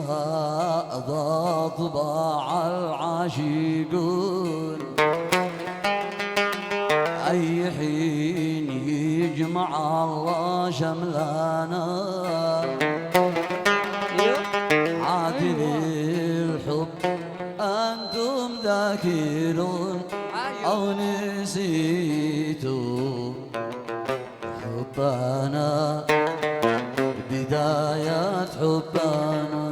هذا طباع العاشقون، أي حين يجمع الله شملانا عادل الحب أنتم ذاكرون أو نسيتم حبنا بداية حبنا.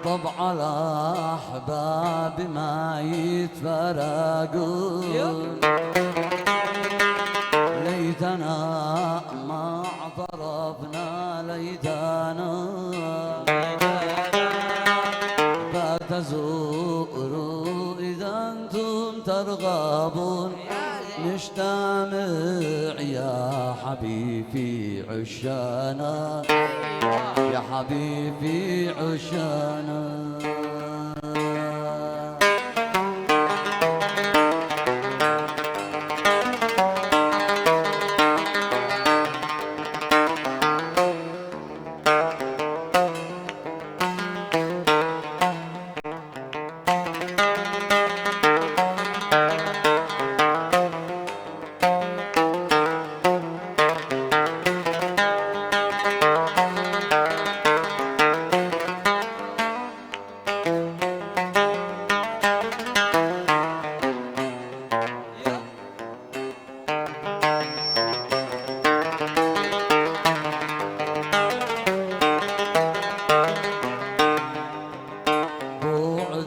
طبع الأحباب ما يتفرقون، ليتنا ما اعترفنا، ليتنا فتزوروا إذا أنتم ترغبون، نجتمع يا حبيبي عشانا، يا حبيبي عشانا.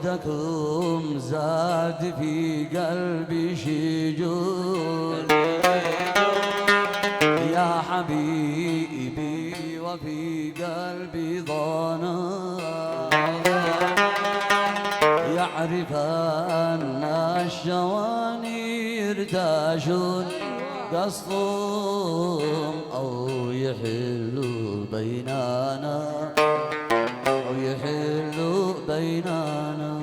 بعدكم زاد في قلبي شجون يا حبيبي، وفي قلبي ضنا، يعرف أن الشواني يرتاشون قصدهم أو يحلوا بيننا، أو يحلوا بيننا.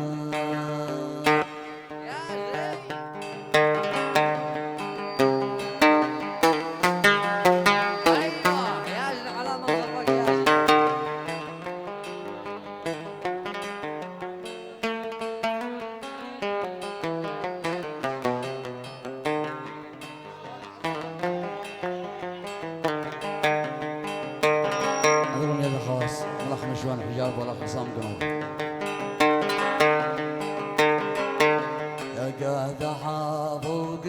اعذروني يا خلاص الاخ نشوان حجاب والاخ حسام قنوط. يا قادحة فوق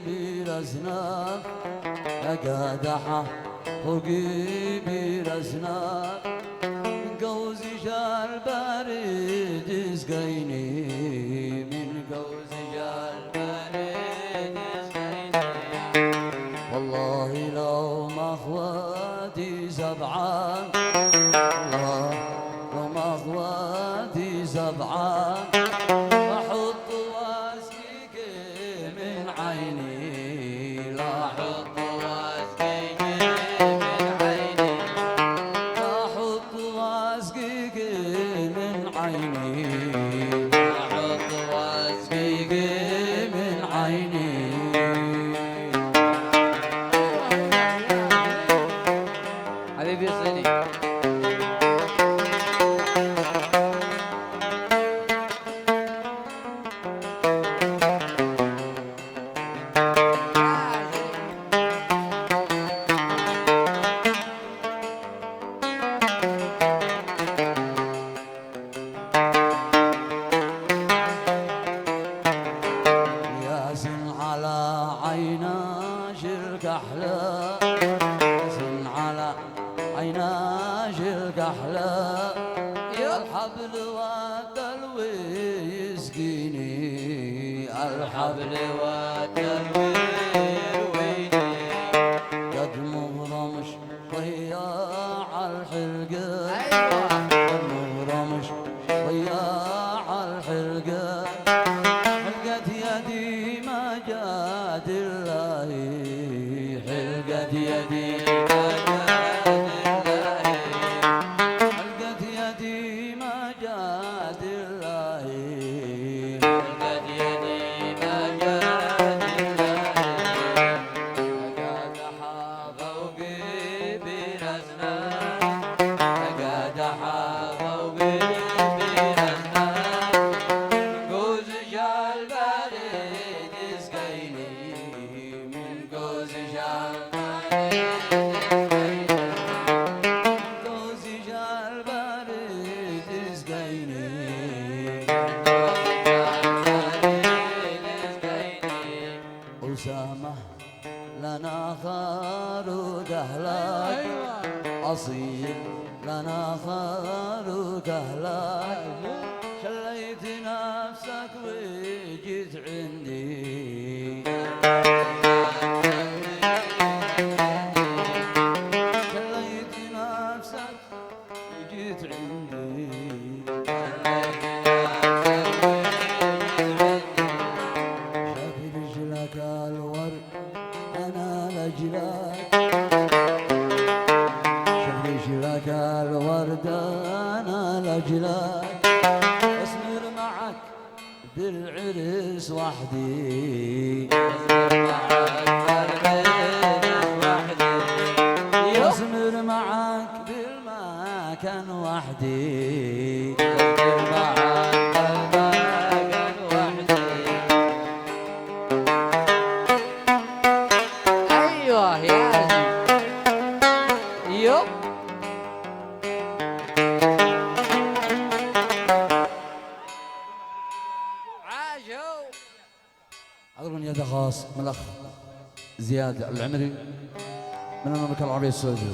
بالأزناب، يا قادحة فوق بالأزناب، من قوزي جال بارد اسقيني، من قوزي جال بارد اسقيني، والله لو ما اخواتي سبعان، الله لو ما اخواتي سبعان، احط واسقيك من عيني، لا احط واسقيك من عيني، لا احط واسقيك من عيني، لا احط واسقيك من عيني. حبيبي صيني ياسن على عيناش الكحلة، ياسن على عيناش الكحلة، الحبل ودى ملقت يدي ملقت يدي ما جاد الله ملقت يدي ما جاد الله لقد حافوقي برزنا لقد حافوقي برزنا جوز جال بارد اسقيني من جوز جال جوز جال بارد اسقيني أسامة لنا خالد أهلك أصيل لنا خالد أهلك شليت نفسك وجيت عندي شليت نفسك وجيت عندي شاف رجلك الورد أنا لجلك شاف رجلك الورد أنا لجلك أسمر معك بالعرس وحدي أسمر معك بالمكان وحدي أسمر معك بالمكان وحدي ايوه يا يوب عاشو أغنية خاص من الأخ زياد العمري من المملكة العربية السعودية.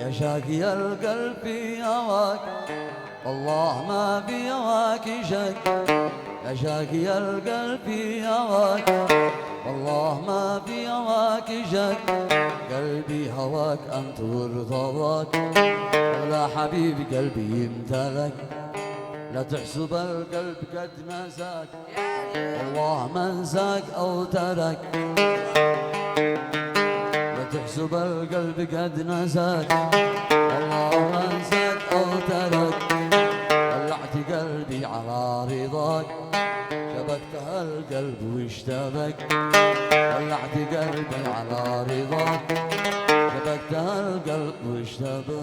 يا شاقي القلب في هواك والله ما في هواك شك يا شاقي القلب في هواك والله ما في هواك شك قلبي هواك أنت ورضاك ولا حبيبي قلبي يمتلك لا تحسب القلب قد نساك والله ما انساك أو ترك لا تحسب القلب قد نساك والله ما انساك أو ترك ولعت قلبي على رضاك شبكتها القلب واشتبك ولعت قلبي على رضاك شبكتها القلب واشتبك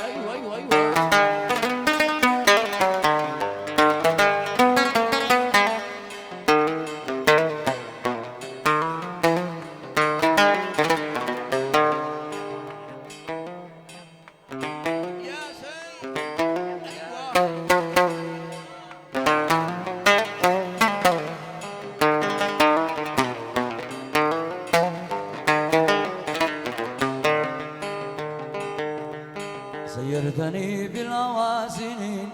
ايوه ايوه ايوه يا سيد ايوه سيرتني بالهوى سنين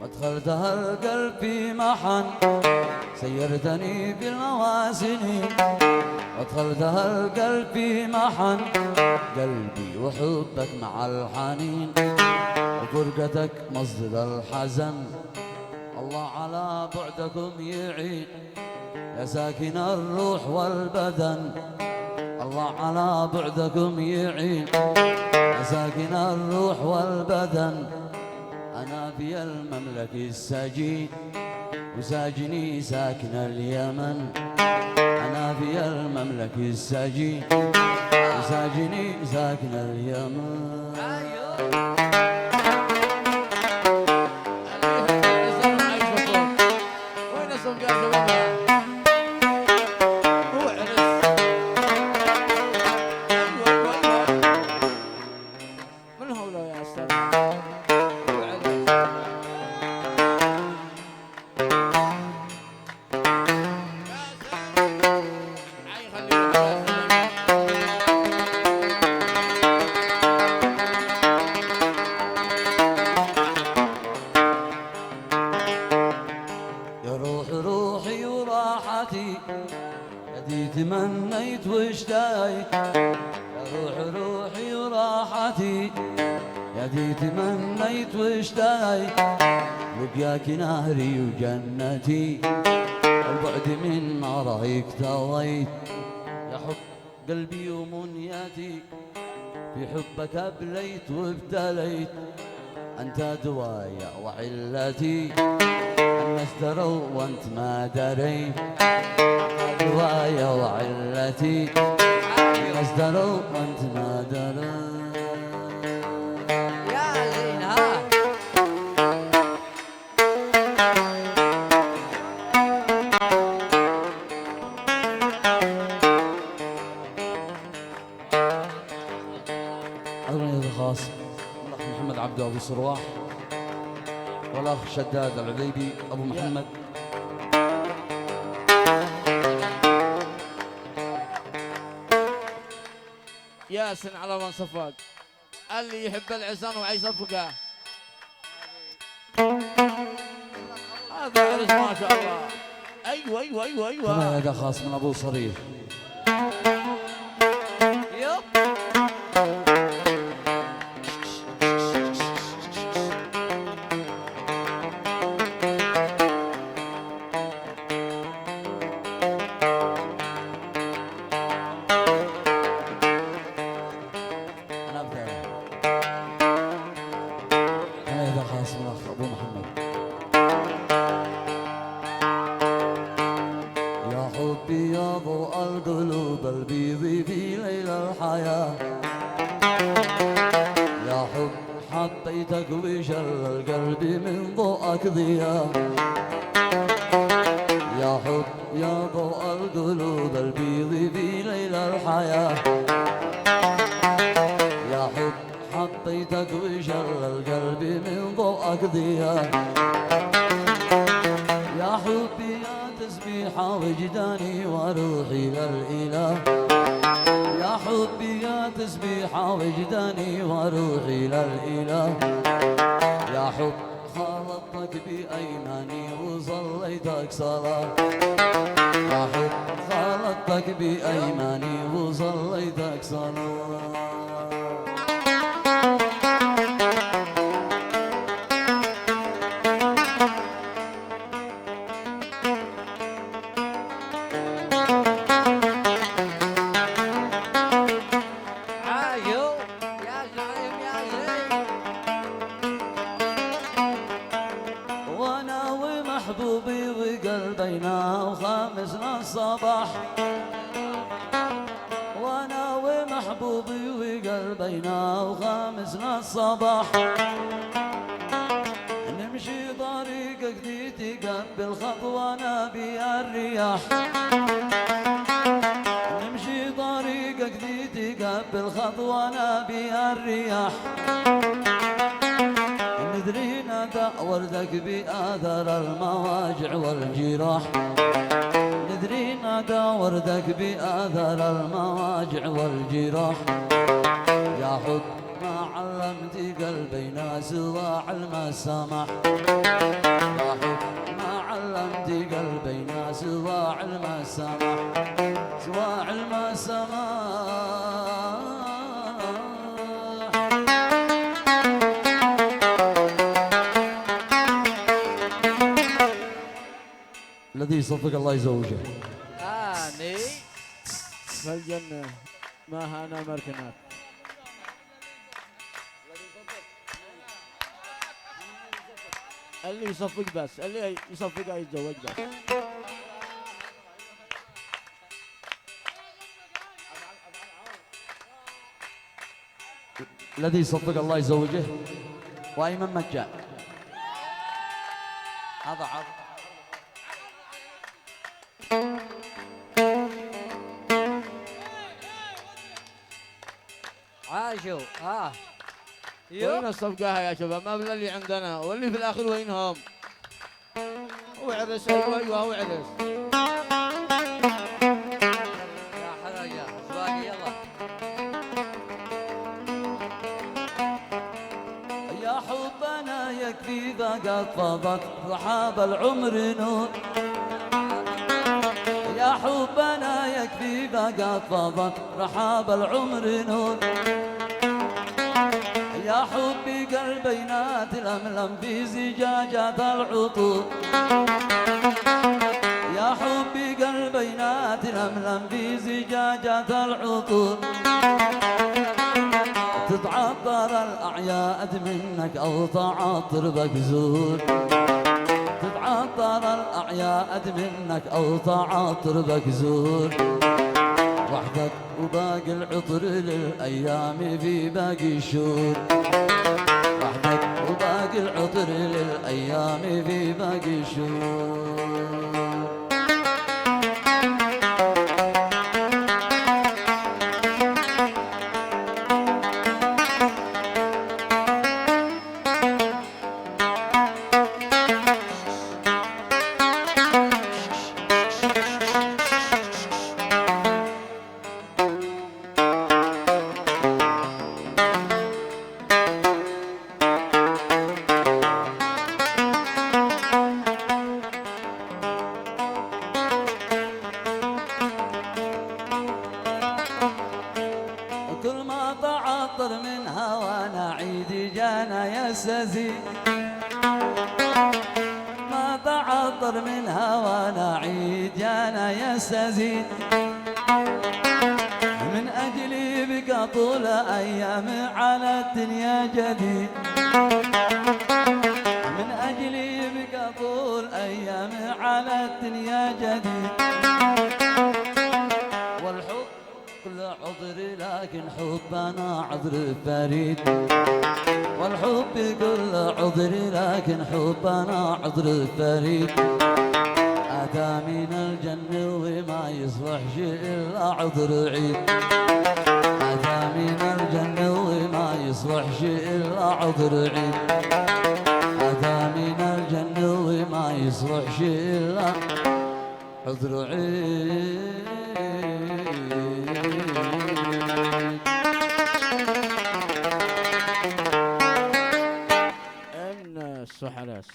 وادخلتها القلب في محن سيرتني بالهوى سنين وادخلتها القلب في محن قلبي وحبك مع الحنين وفرقتك مصدر الحزن الله على بعدكم يعين يا ساكن الروح والبدن الله على بعدكم يعين يا ساكن الروح والبدن أنا في المملك السجين وساجني ساكن اليمن أنا في المملك السجين وساجني ساكن اليمن وين الصوت يا شباب؟ هو عرس ايوه ايوه ايوه من هو لو يا استاذ؟ هو عرس عاي خليك راحتي يدي تمنيت واشتهيت يا روح روحي وراحتي يدي تمنيت واشتهيت لقياك نهري وجنتي البعد من نارك تويت يا حب قلبي ومنيتي في حبك أبليت وابتليت أنت دوايا وعلتي الناس دروا وأنت ما دريت دوايا وعلتي الناس دروا وأنت ما دريت يا زين ها. أغنية الخاص الأخ محمد عبده أبو صرواح والأخ شداد العبيبي أبو محمد. ياسن على من صفق اللي يحب العزان ويصفقه. هذا عرس ما شاء الله. ايوه ايوه ايوه ايوه. كما هذا خاص من أبو صريح. يب. أنا أبدأ. كما هذا خاص من الأخ أبو محمد. يا حبي يا ضوء القلوب البيض في ليل الحياة يا حب حبيتك وشل القلب من ضوءك ضياء يا حب يا ضوء القلوب البيض في ليل الحياة يا حب حبيتك وشل القلب من ضوءك ضياء يا حبي يا تسبيحة وجداني وروحي للإله يا حبي يا تسبيحة وجداني وروحي للإله يا حب خالطتك بأيماني وصليتك صلاة يا حب خالطتك بأيماني وصليتك صلاة. عايو يا زعيم يا زين. وانا ومحبوبي وقلبينا وخامسنا الصباح وانا ومحبوبي وقلبينا وخامسنا الصباح نمشي طريقك دي تقبل خطوانا بيا الرياح نمشي طريقك دي تقبل خطوانا بيا الرياح ندري ندى وردك بآثر المواجع والجراح ندري ندى وردك بآثر المواجع والجراح يا حب ما علمت قلبينا سواع المسامح يا حب ما علمت قلبينا سواع المسامح سواع المسامح الذي يصفق الله يزوجه. اني في الجنة ما هانا مركنات. اللي يصفق بس اللي يصفق يتزوج بس. الذي يصفق الله يزوجه وأيمن مجان. هذا عرض عاشوا ها. وين الصفقة يا شباب؟ ما بلا اللي عندنا واللي في الاخر وينهم؟ هو عرس. ايوه ايوه هو عرس. يا حلاجة اسواقي يلا. يا حبنا يكفي فقط فضت رحاب العمر نور يا حبنا يكفي فقط فضل رحاب العمر نور. يا حبي قلبينا تلملم في زجاجات العطور. يا حبي قلبينا تلملم في زجاجات العطور. تتعطر الأعياد منك أو تعطر بكزور. تتعطر الأعياد منك أو تعطر بكزور. وحدك وباقي العطر للأيام في باقي الشهور. وحدك وباقي العطر للأيام في باقي الشهور. كل ما تعطر من هوانا عيد جانا يستزيد. ما تعطر من هوانا عيد جانا يستزيد. من أجلي بقى طول أيام على الدنيا جديد. من أجلي بقى طول أيام على الدنيا جديد. والحب كل عذر لكن حبنا عذر فريد. والحب كل عذر لكن حبنا عذر فريد. أتى من الجنة وما يصلح شيء إلا عذر عيد. أتى من الجنة وما يصلح شيء إلا عذر عيد. أتى من الجنة وما يصلح شيء إلا عذر عيد. السحلس.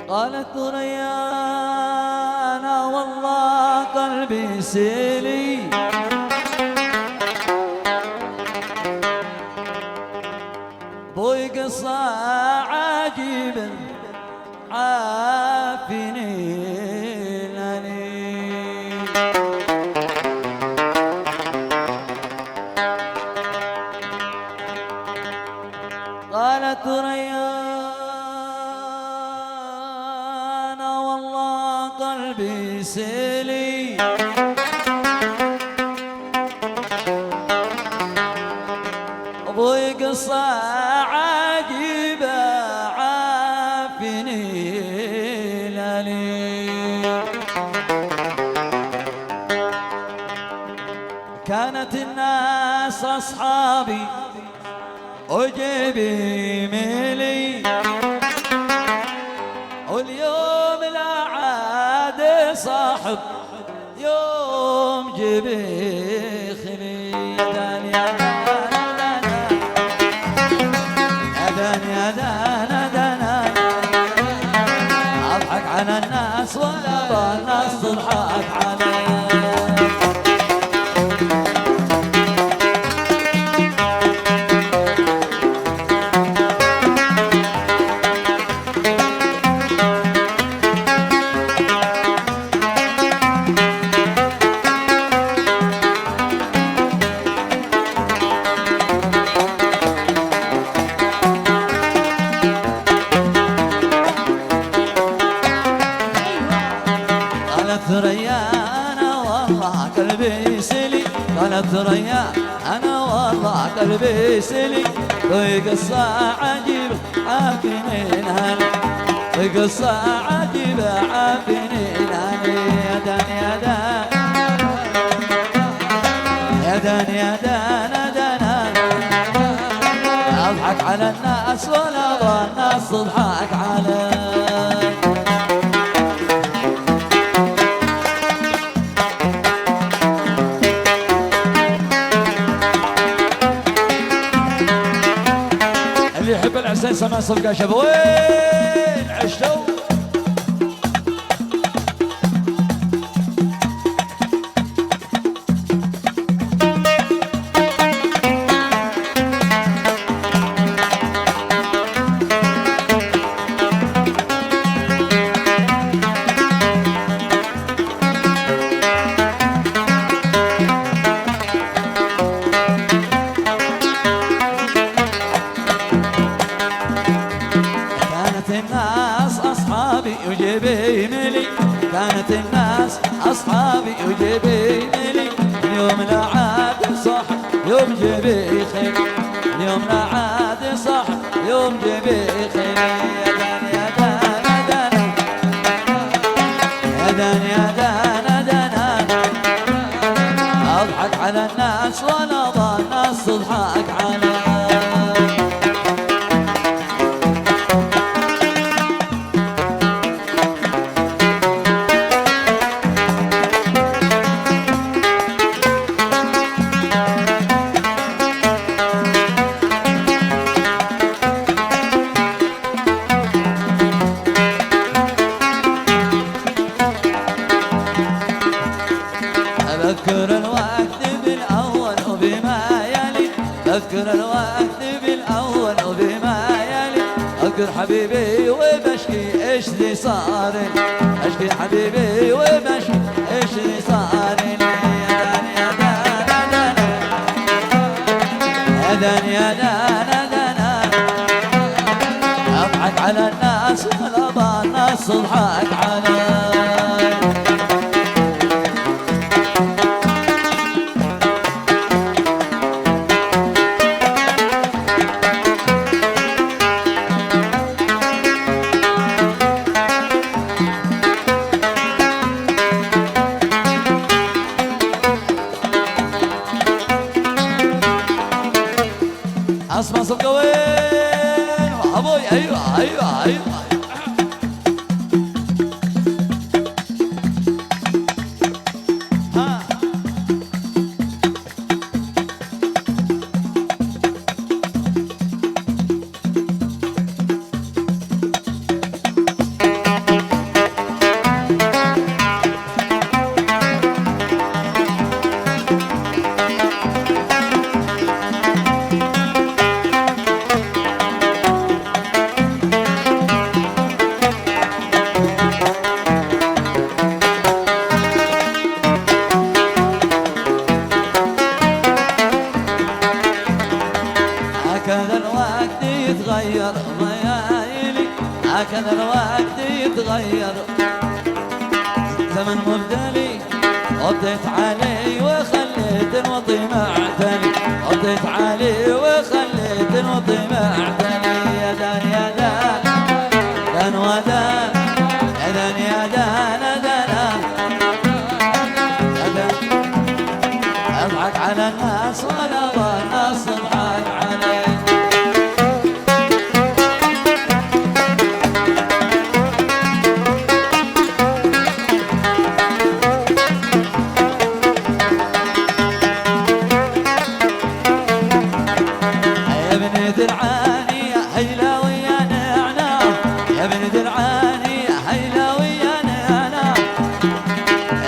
قالت ثريانا والله قلبي سيلي. ضوي قصة عجيب عافني لني. قالت ثريانا والله قلبي سيلي. ضوي قصة عجيبة عافني للي. كانت الناس أصحابي وجيبي ميلي. واليوم لا عاد صاحب يوم جيبي خلي. داني يا دانا أضحك على الناس ولا بالناس تضحك علي. ثريا انا والله قلبي سلي وقصة عجيبة عافيني هاني قصة عجيبة عافيني هاني يا دان يا دان يا دان يا دان دان اضحك على الناس ولا ظن الناس تضحك علي اللي يحب العسل سمع صفقة شباب وين عشتوا كانت الناس أصحابي وجيبي ملي اليوم لا عاد صح يوم جيبي خير اليوم لا عاد صح يوم جيبي خير يا دان يا دان يا دان يا دان يا دان أضحك على الناس ولا ظن الناس تضحك علي أذكر الوقت بالأول وبما يلي أذكر الوقت بالأول وبما يلي أذكر حبيبي وبشكي إيش اللي صار أشكي حبيبي وبشكي إيش اللي صار يا دان يا دان أضحك على الناس ولا ظن الناس تضحك علي اسمع صفقة وين ابوي ايوه ايوه ايوه هكذا الوقت يتغير ضيايلي هكذا الوقت يتغير زمن مبدلي قضيت علي وخليت الوطي معتلي قضيت علي وخليت الوطي معتلي يا دان يا دان دان ودان يا دان يا دان دان اضحك على الناس ولا ظن الناس تضحك علي درعاني يا هيلاوي يا نعناع يا ابن درعاني يا هيلاوي يا نعناع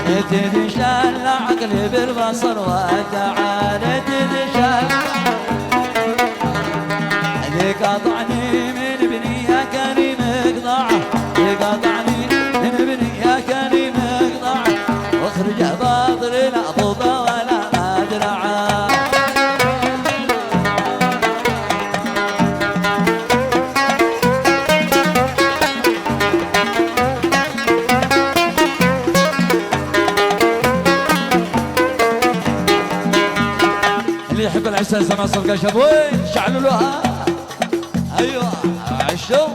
انا تدشان العقل بالبصر وتعالى تدشان اللي قاطعني من ابني يا كريم اقطعه اللي قاطعني من ابني يا كريم اقطعه واخرج باطل لا ضوضه ولا مدرعه هلا سمع صفقة شابوين شعللوها ايوه عشوا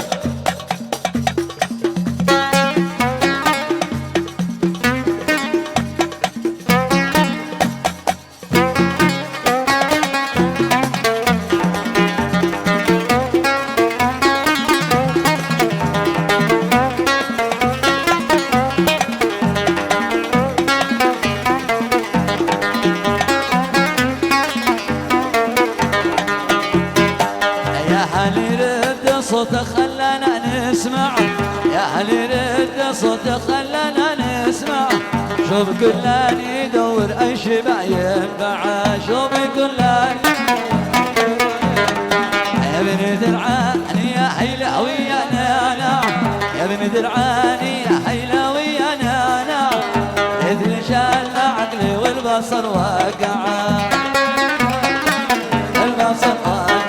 صوته خلانا نسمع يا هل يرد صوته خلانا نسمع شوف كلان يدور اي شبع ينفع شوف كلان يا بن درعاني يا حيلاوي يا نانا يا بن درعاني يا حيلاوي يا نانا اذن شال عقلي والبصر وقع البصر وقع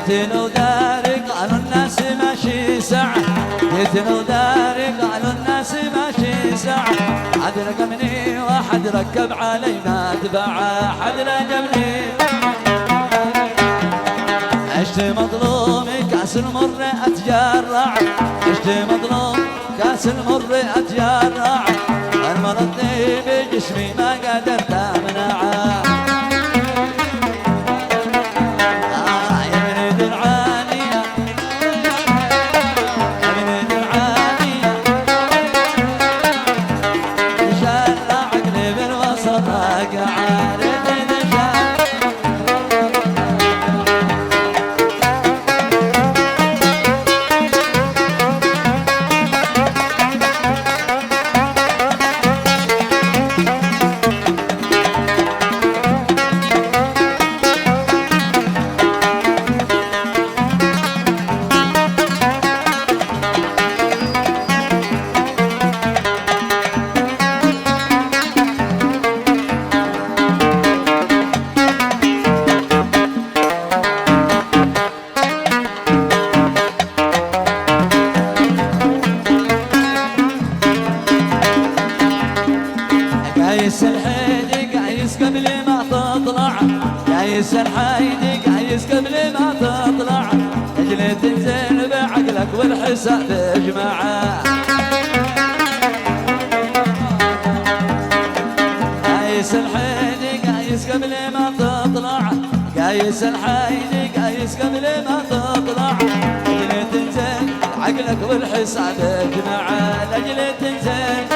جيتنا وداري قالوا الناس ماشي ساعة جيتنا وداري قالوا الناس ماشي ساعة حد رقمني واحد ركب علي مدفعة حد رقمني عشت مظلوم كاس المر اتجرع عشت مظلوم كاس المر اتجرع المرضي بجسمي ما قدرت امنعه قايس الحيدي قايس قبل ما تطلع قايس الحيدي قايس قبل ما تطلع اجل تنزل بعقلك والحساب اجمعه قايس الحيدي قايس قبل ما تطلع قايس الحيدي قايس قبل ما تطلع اجل تنزل عقلك والحساب اجمعه اجل تنزل